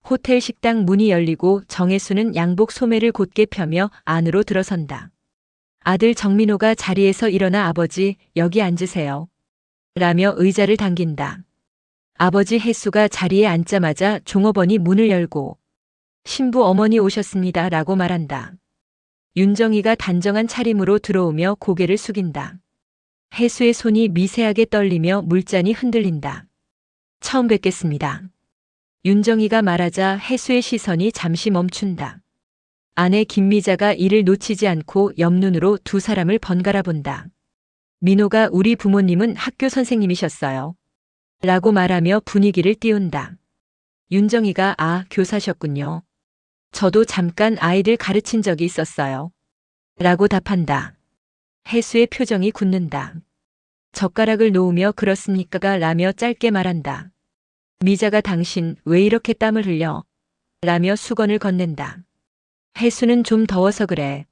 호텔 식당 문이 열리고 정혜수는 양복 소매를 곧게 펴며 안으로 들어선다. 아들 정민호가 자리에서 일어나 아버지, 여기 앉으세요. 라며 의자를 당긴다. 아버지 혜수가 자리에 앉자마자 종업원이 문을 열고 신부 어머니 오셨습니다. 라고 말한다. 윤정이가 단정한 차림으로 들어오며 고개를 숙인다. 혜수의 손이 미세하게 떨리며 물잔이 흔들린다. 처음 뵙겠습니다. 윤정이가 말하자 혜수의 시선이 잠시 멈춘다. 아내 김미자가 이를 놓치지 않고 옆눈으로 두 사람을 번갈아 본다. 민호가 우리 부모님은 학교 선생님이셨어요. 라고 말하며 분위기를 띄운다. 윤정이가 교사셨군요. 저도 잠깐 아이들 가르친 적이 있었어요. 라고 답한다. 혜수의 표정이 굳는다. 젓가락을 놓으며 그렇습니까? 라며 짧게 말한다. 미자가 당신 왜 이렇게 땀을 흘려? 라며 수건을 건넨다. 혜수는 좀 더워서 그래.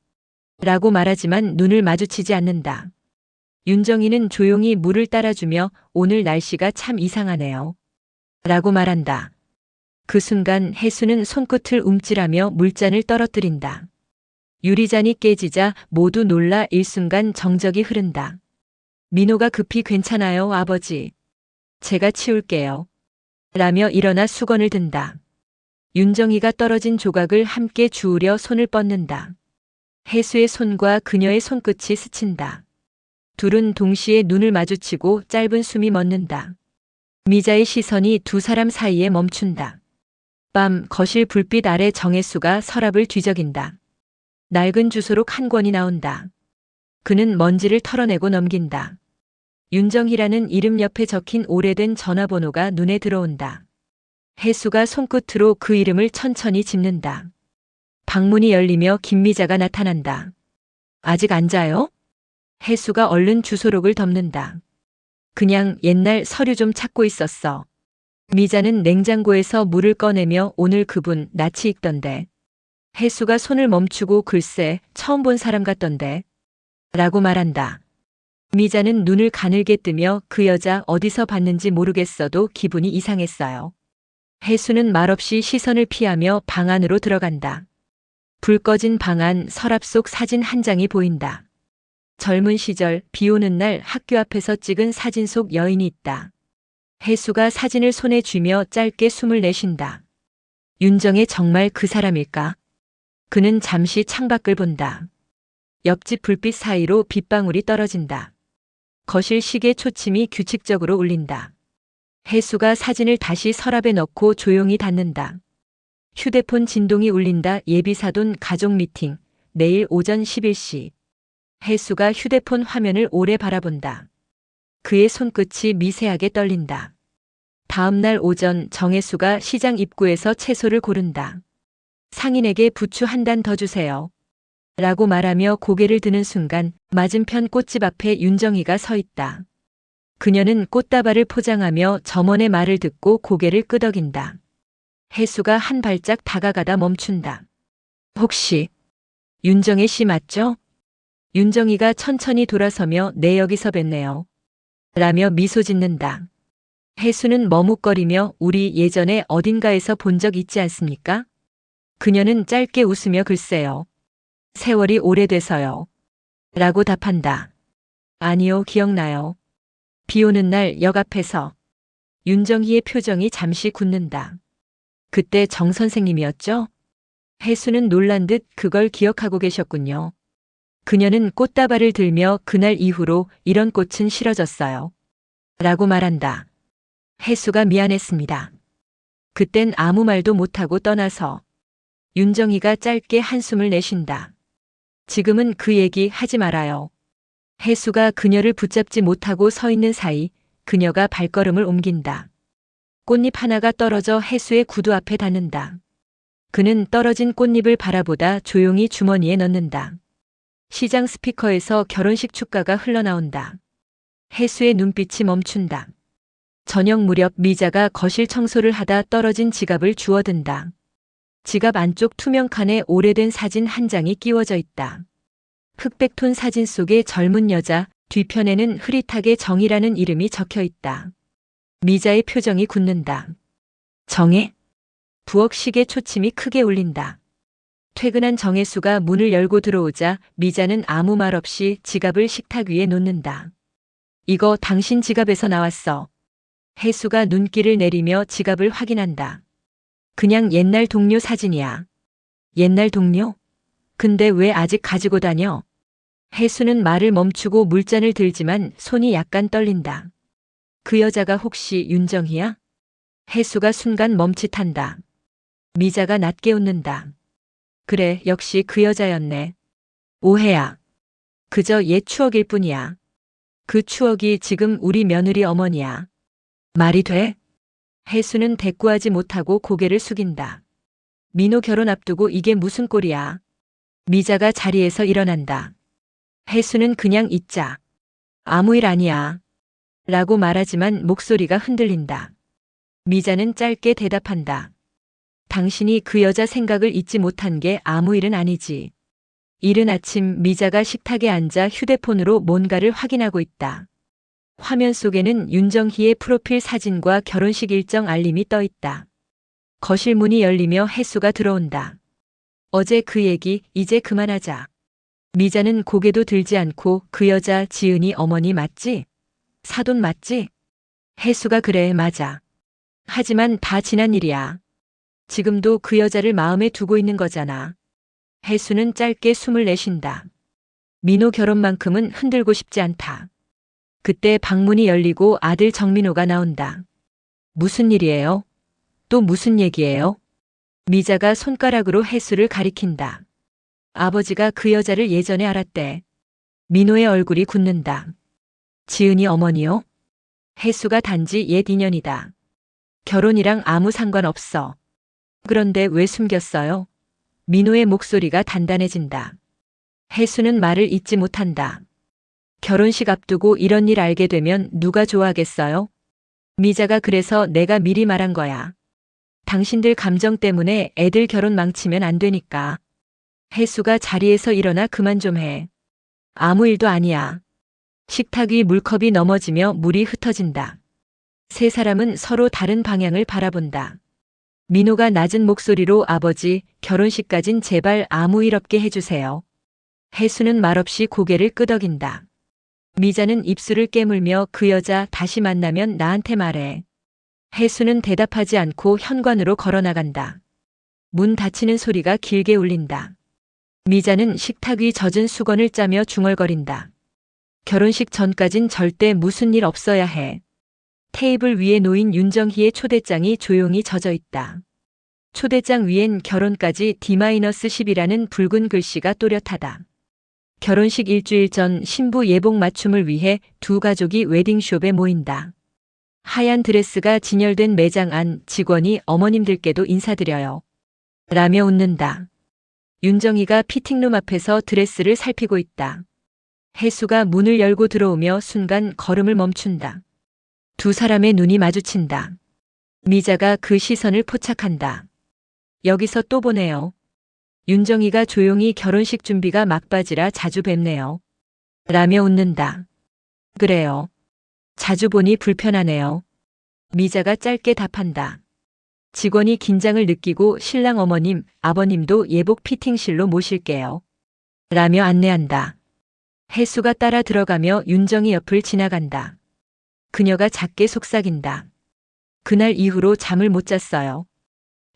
라고 말하지만 눈을 마주치지 않는다. 윤정이는 조용히 물을 따라주며 오늘 날씨가 참 이상하네요. 라고 말한다. 그 순간 혜수는 손끝을 움찔하며 물잔을 떨어뜨린다. 유리잔이 깨지자 모두 놀라 일순간 정적이 흐른다. 민호가 급히 괜찮아요, 아버지. 제가 치울게요. 라며 일어나 수건을 든다. 윤정이가 떨어진 조각을 함께 주우려 손을 뻗는다. 혜수의 손과 그녀의 손끝이 스친다. 둘은 동시에 눈을 마주치고 짧은 숨이 멎는다. 미자의 시선이 두 사람 사이에 멈춘다. 밤 거실 불빛 아래 정혜수가 서랍을 뒤적인다. 낡은 주소록 한 권이 나온다. 그는 먼지를 털어내고 넘긴다. 윤정희라는 이름 옆에 적힌 오래된 전화번호가 눈에 들어온다. 혜수가 손끝으로 그 이름을 천천히 짚는다. 방문이 열리며 김미자가 나타난다. 아직 안 자요? 혜수가 얼른 주소록을 덮는다. 그냥 옛날 서류 좀 찾고 있었어. 미자는 냉장고에서 물을 꺼내며 오늘 그분 낯이 익던데. 혜수가 손을 멈추고 글쎄 처음 본 사람 같던데. 라고 말한다. 미자는 눈을 가늘게 뜨며 그 여자 어디서 봤는지 모르겠어도 기분이 이상했어요. 혜수는 말없이 시선을 피하며 방 안으로 들어간다. 불 꺼진 방 안 서랍 속 사진 한 장이 보인다. 젊은 시절 비 오는 날 학교 앞에서 찍은 사진 속 여인이 있다. 혜수가 사진을 손에 쥐며 짧게 숨을 내쉰다. 윤정혜 정말 그 사람일까? 그는 잠시 창밖을 본다. 옆집 불빛 사이로 빗방울이 떨어진다. 거실 시계 초침이 규칙적으로 울린다. 혜수가 사진을 다시 서랍에 넣고 조용히 닫는다. 휴대폰 진동이 울린다. 예비사돈 가족 미팅. 내일 오전 11시. 혜수가 휴대폰 화면을 오래 바라본다. 그의 손끝이 미세하게 떨린다. 다음 날 오전 정혜수가 시장 입구에서 채소를 고른다. 상인에게 부추 한 단 더 주세요. 라고 말하며 고개를 드는 순간 맞은편 꽃집 앞에 윤정이가 서 있다. 그녀는 꽃다발을 포장하며 점원의 말을 듣고 고개를 끄덕인다. 혜수가 한 발짝 다가가다 멈춘다. 혹시 윤정혜 씨 맞죠? 윤정이가 천천히 돌아서며 네 여기서 뵀네요. 라며 미소 짓는다. 혜수는 머뭇거리며 우리 예전에 어딘가에서 본 적 있지 않습니까? 그녀는 짧게 웃으며 글쎄요. 세월이 오래돼서요. 라고 답한다. 아니요, 기억나요. 비 오는 날 역 앞에서. 윤정희의 표정이 잠시 굳는다. 그때 정 선생님이었죠? 혜수는 놀란 듯 그걸 기억하고 계셨군요. 그녀는 꽃다발을 들며 그날 이후로 이런 꽃은 싫어졌어요. 라고 말한다. 혜수가 미안했습니다. 그땐 아무 말도 못하고 떠나서. 윤정희가 짧게 한숨을 내쉰다. 지금은 그 얘기 하지 말아요. 혜수가 그녀를 붙잡지 못하고 서 있는 사이 그녀가 발걸음을 옮긴다. 꽃잎 하나가 떨어져 혜수의 구두 앞에 닿는다. 그는 떨어진 꽃잎을 바라보다 조용히 주머니에 넣는다. 시장 스피커에서 결혼식 축가가 흘러나온다. 혜수의 눈빛이 멈춘다. 저녁 무렵 미자가 거실 청소를 하다 떨어진 지갑을 주워든다. 지갑 안쪽 투명 칸에 오래된 사진 한 장이 끼워져 있다. 흑백톤 사진 속의 젊은 여자, 뒤편에는 흐릿하게 정이라는 이름이 적혀 있다. 미자의 표정이 굳는다. 정혜? 부엌 시계 초침이 크게 울린다. 퇴근한 정혜수가 문을 열고 들어오자 미자는 아무 말 없이 지갑을 식탁 위에 놓는다. 이거 당신 지갑에서 나왔어. 혜수가 눈길을 내리며 지갑을 확인한다. 그냥 옛날 동료 사진이야. 옛날 동료? 근데 왜 아직 가지고 다녀? 혜수는 말을 멈추고 물잔을 들지만 손이 약간 떨린다. 그 여자가 혹시 윤정희야? 혜수가 순간 멈칫한다. 미자가 낮게 웃는다. 그래, 역시 그 여자였네. 오해야. 그저 옛 추억일 뿐이야. 그 추억이 지금 우리 며느리 어머니야. 말이 돼? 혜수는 대꾸하지 못하고 고개를 숙인다. 민호 결혼 앞두고 이게 무슨 꼴이야. 미자가 자리에서 일어난다. 혜수는 그냥 있자. 아무 일 아니야. 라고 말하지만 목소리가 흔들린다. 미자는 짧게 대답한다. 당신이 그 여자 생각을 잊지 못한 게 아무 일은 아니지. 이른 아침 미자가 식탁에 앉아 휴대폰으로 뭔가를 확인하고 있다. 화면 속에는 윤정희의 프로필 사진과 결혼식 일정 알림이 떠 있다. 거실 문이 열리며 혜수가 들어온다. 어제 그 얘기 이제 그만하자. 미자는 고개도 들지 않고 그 여자 지은이 어머니 맞지? 사돈 맞지? 혜수가 그래 맞아. 하지만 다 지난 일이야. 지금도 그 여자를 마음에 두고 있는 거잖아. 혜수는 짧게 숨을 내쉰다. 민호 결혼만큼은 흔들고 싶지 않다. 그때 방문이 열리고 아들 정민호가 나온다. 무슨 일이에요? 또 무슨 얘기예요? 미자가 손가락으로 혜수를 가리킨다. 아버지가 그 여자를 예전에 알았대. 민호의 얼굴이 굳는다. 지은이 어머니요? 혜수가 단지 옛 인연이다. 결혼이랑 아무 상관없어. 그런데 왜 숨겼어요? 민호의 목소리가 단단해진다. 혜수는 말을 잇지 못한다. 결혼식 앞두고 이런 일 알게 되면 누가 좋아하겠어요? 미자가 그래서 내가 미리 말한 거야. 당신들 감정 때문에 애들 결혼 망치면 안 되니까. 혜수가 자리에서 일어나 그만 좀 해. 아무 일도 아니야. 식탁 위 물컵이 넘어지며 물이 흩어진다. 세 사람은 서로 다른 방향을 바라본다. 민호가 낮은 목소리로 아버지, 결혼식까진 제발 아무 일 없게 해주세요. 혜수는 말없이 고개를 끄덕인다. 미자는 입술을 깨물며 그 여자 다시 만나면 나한테 말해. 혜수는 대답하지 않고 현관으로 걸어나간다. 문 닫히는 소리가 길게 울린다. 미자는 식탁 위 젖은 수건을 짜며 중얼거린다. 결혼식 전까진 절대 무슨 일 없어야 해. 테이블 위에 놓인 윤정희의 초대장이 조용히 젖어 있다. 초대장 위엔 결혼까지 D-10이라는 붉은 글씨가 또렷하다. 결혼식 일주일 전 신부 예복 맞춤을 위해 두 가족이 웨딩숍에 모인다. 하얀 드레스가 진열된 매장 안 직원이 어머님들께도 인사드려요. 라며 웃는다. 윤정희가 피팅룸 앞에서 드레스를 살피고 있다. 혜수가 문을 열고 들어오며 순간 걸음을 멈춘다. 두 사람의 눈이 마주친다. 미자가 그 시선을 포착한다. 여기서 또 보네요. 윤정희가 조용히 결혼식 준비가 막바지라 자주 뵙네요. 라며 웃는다. 그래요. 자주 보니 불편하네요. 미자가 짧게 답한다. 직원이 긴장을 느끼고 신랑 어머님, 아버님도 예복 피팅실로 모실게요. 라며 안내한다. 혜수가 따라 들어가며 윤정희 옆을 지나간다. 그녀가 작게 속삭인다. 그날 이후로 잠을 못 잤어요.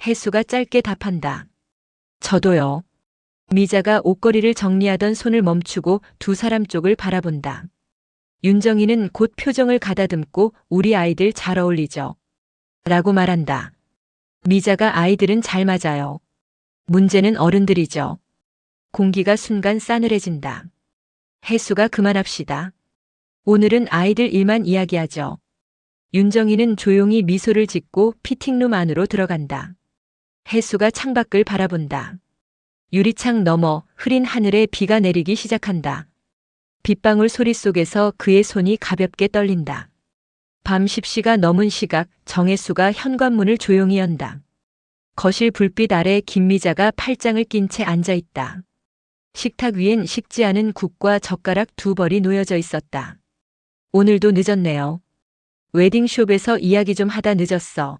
혜수가 짧게 답한다. 저도요. 미자가 옷걸이를 정리하던 손을 멈추고 두 사람 쪽을 바라본다. 윤정희는 곧 표정을 가다듬고 우리 아이들 잘 어울리죠. 라고 말한다. 미자가 아이들은 잘 맞아요. 문제는 어른들이죠. 공기가 순간 싸늘해진다. 혜수가 그만합시다. 오늘은 아이들 일만 이야기하죠. 윤정희는 조용히 미소를 짓고 피팅룸 안으로 들어간다. 혜수가 창밖을 바라본다. 유리창 너머 흐린 하늘에 비가 내리기 시작한다. 빗방울 소리 속에서 그의 손이 가볍게 떨린다. 밤 10시가 넘은 시각 정혜수가 현관문을 조용히 연다. 거실 불빛 아래 김미자가 팔짱을 낀 채 앉아 있다. 식탁 위엔 식지 않은 국과 젓가락 두 벌이 놓여져 있었다. 오늘도 늦었네요. 웨딩숍에서 이야기 좀 하다 늦었어.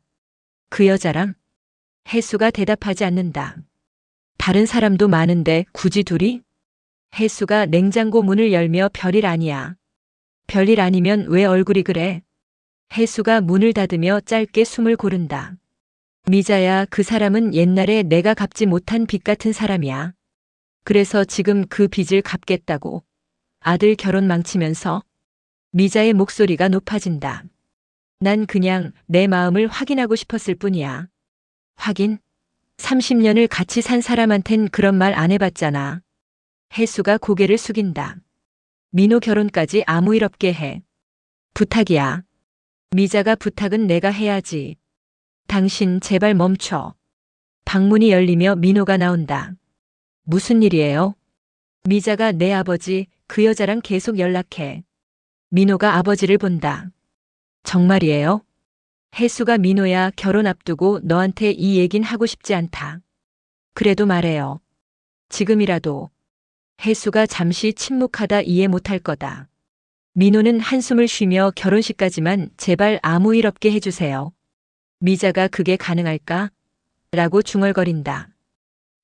그 여자랑? 혜수가 대답하지 않는다. 다른 사람도 많은데 굳이 둘이? 혜수가 냉장고 문을 열며 별일 아니야. 별일 아니면 왜 얼굴이 그래? 혜수가 문을 닫으며 짧게 숨을 고른다. 미자야, 그 사람은 옛날에 내가 갚지 못한 빚 같은 사람이야. 그래서 지금 그 빚을 갚겠다고. 아들 결혼 망치면서. 미자의 목소리가 높아진다. 난 그냥 내 마음을 확인하고 싶었을 뿐이야. 확인? 30년을 같이 산 사람한텐 그런 말 안 해봤잖아. 혜수가 고개를 숙인다. 민호 결혼까지 아무 일 없게 해. 부탁이야. 미자가 부탁은 내가 해야지. 당신 제발 멈춰. 방문이 열리며 민호가 나온다. 무슨 일이에요? 미자가 내 아버지, 그 여자랑 계속 연락해. 민호가 아버지를 본다. 정말이에요? 혜수가 민호야, 결혼 앞두고 너한테 이 얘긴 하고 싶지 않다. 그래도 말해요. 지금이라도. 혜수가 잠시 침묵하다 이해 못할 거다. 민호는 한숨을 쉬며 결혼식까지만 제발 아무 일 없게 해주세요. 미자가 그게 가능할까? 라고 중얼거린다.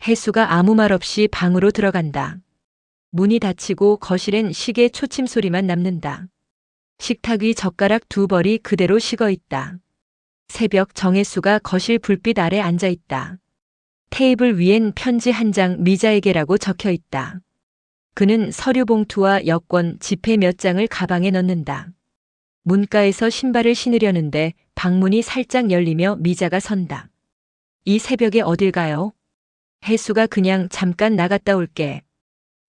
혜수가 아무 말 없이 방으로 들어간다. 문이 닫히고 거실엔 시계 초침 소리만 남는다. 식탁 위 젓가락 2벌이 그대로 식어 있다. 새벽 정혜수가 거실 불빛 아래 앉아 있다. 테이블 위엔 편지 한 장 미자에게라고 적혀 있다. 그는 서류 봉투와 여권, 지폐 몇 장을 가방에 넣는다. 문가에서 신발을 신으려는데 방문이 살짝 열리며 미자가 선다. 이 새벽에 어딜 가요? 혜수가 그냥 잠깐 나갔다 올게.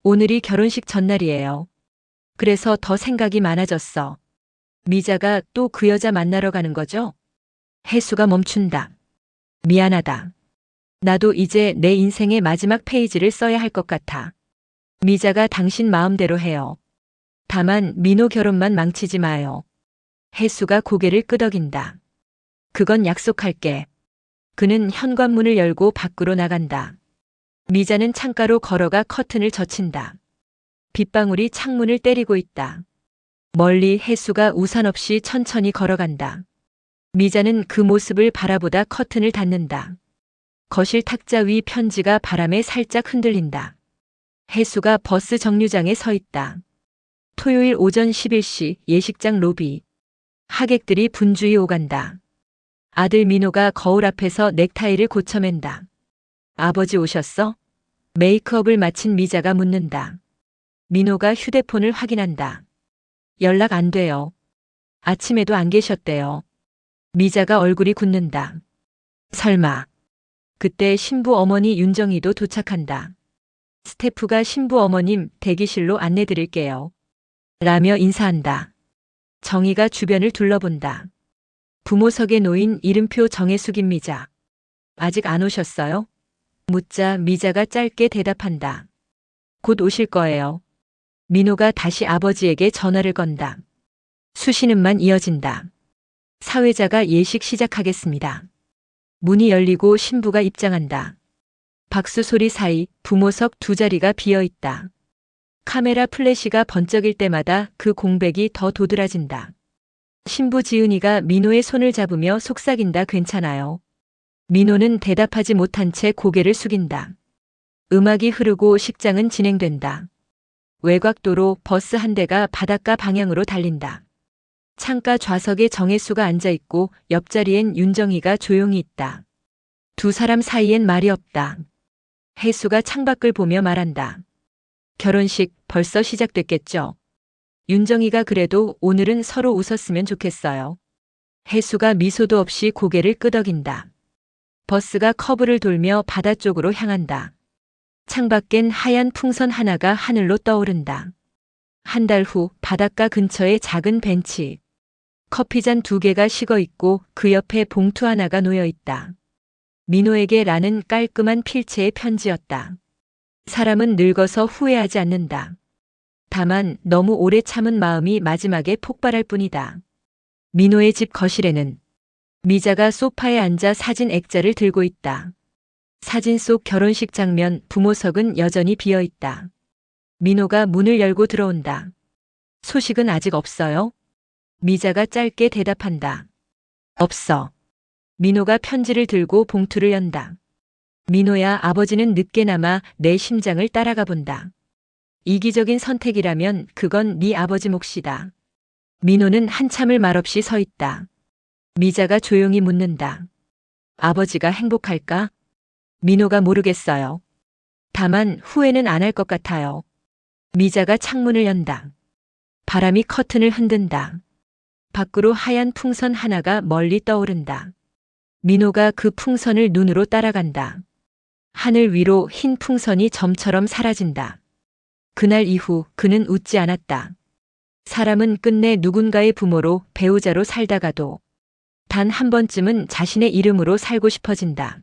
오늘이 결혼식 전날이에요. 그래서 더 생각이 많아졌어. 미자가 또 그 여자 만나러 가는 거죠? 혜수가 멈춘다. 미안하다. 나도 이제 내 인생의 마지막 페이지를 써야 할 것 같아. 미자가 당신 마음대로 해요. 다만 민호 결혼만 망치지 마요. 혜수가 고개를 끄덕인다. 그건 약속할게. 그는 현관문을 열고 밖으로 나간다. 미자는 창가로 걸어가 커튼을 젖힌다. 빗방울이 창문을 때리고 있다. 멀리 혜수가 우산 없이 천천히 걸어간다. 미자는 그 모습을 바라보다 커튼을 닫는다. 거실 탁자 위 편지가 바람에 살짝 흔들린다. 혜수가 버스 정류장에 서 있다. 토요일 오전 11시 예식장 로비. 하객들이 분주히 오간다. 아들 민호가 거울 앞에서 넥타이를 고쳐맨다. 아버지 오셨어? 메이크업을 마친 미자가 묻는다. 민호가 휴대폰을 확인한다. 연락 안 돼요. 아침에도 안 계셨대요. 미자가 얼굴이 굳는다. 설마. 그때 신부 어머니 윤정이도 도착한다. 스태프가 신부 어머님 대기실로 안내드릴게요. 라며 인사한다. 정희가 주변을 둘러본다. 부모석에 놓인 이름표 정혜숙인 미자. 아직 안 오셨어요? 묻자 미자가 짧게 대답한다. 곧 오실 거예요. 민호가 다시 아버지에게 전화를 건다. 수신음만 이어진다. 사회자가 예식 시작하겠습니다. 문이 열리고 신부가 입장한다. 박수 소리 사이 부모석 2자리가 비어 있다. 카메라 플래시가 번쩍일 때마다 그 공백이 더 도드라진다. 신부 지은이가 민호의 손을 잡으며 속삭인다. 괜찮아요. 민호는 대답하지 못한 채 고개를 숙인다. 음악이 흐르고 식장은 진행된다. 외곽도로 버스 한 대가 바닷가 방향으로 달린다. 창가 좌석에 정혜수가 앉아있고 옆자리엔 윤정이가 조용히 있다. 두 사람 사이엔 말이 없다. 혜수가 창밖을 보며 말한다. 결혼식 벌써 시작됐겠죠? 윤정이가 그래도 오늘은 서로 웃었으면 좋겠어요. 혜수가 미소도 없이 고개를 끄덕인다. 버스가 커브를 돌며 바다 쪽으로 향한다. 창밖엔 하얀 풍선 하나가 하늘로 떠오른다. 한 달 후 바닷가 근처의 작은 벤치. 커피잔 2개가 식어 있고 그 옆에 봉투 하나가 놓여 있다. 민호에게 라는 깔끔한 필체의 편지였다. 사람은 늙어서 후회하지 않는다. 다만 너무 오래 참은 마음이 마지막에 폭발할 뿐이다. 민호의 집 거실에는 미자가 소파에 앉아 사진 액자를 들고 있다. 사진 속 결혼식 장면, 부모석은 여전히 비어 있다. 민호가 문을 열고 들어온다. 소식은 아직 없어요? 미자가 짧게 대답한다. 없어. 민호가 편지를 들고 봉투를 연다. 민호야, 아버지는 늦게나마 내 심장을 따라가 본다. 이기적인 선택이라면 그건 네 아버지 몫이다. 민호는 한참을 말없이 서 있다. 미자가 조용히 묻는다. 아버지가 행복할까? 민호가 모르겠어요. 다만 후회는 안 할 것 같아요. 미자가 창문을 연다. 바람이 커튼을 흔든다. 밖으로 하얀 풍선 하나가 멀리 떠오른다. 민호가 그 풍선을 눈으로 따라간다. 하늘 위로 흰 풍선이 점처럼 사라진다. 그날 이후 그는 웃지 않았다. 사람은 끝내 누군가의 부모로 배우자로 살다가도 단 한 번쯤은 자신의 이름으로 살고 싶어진다.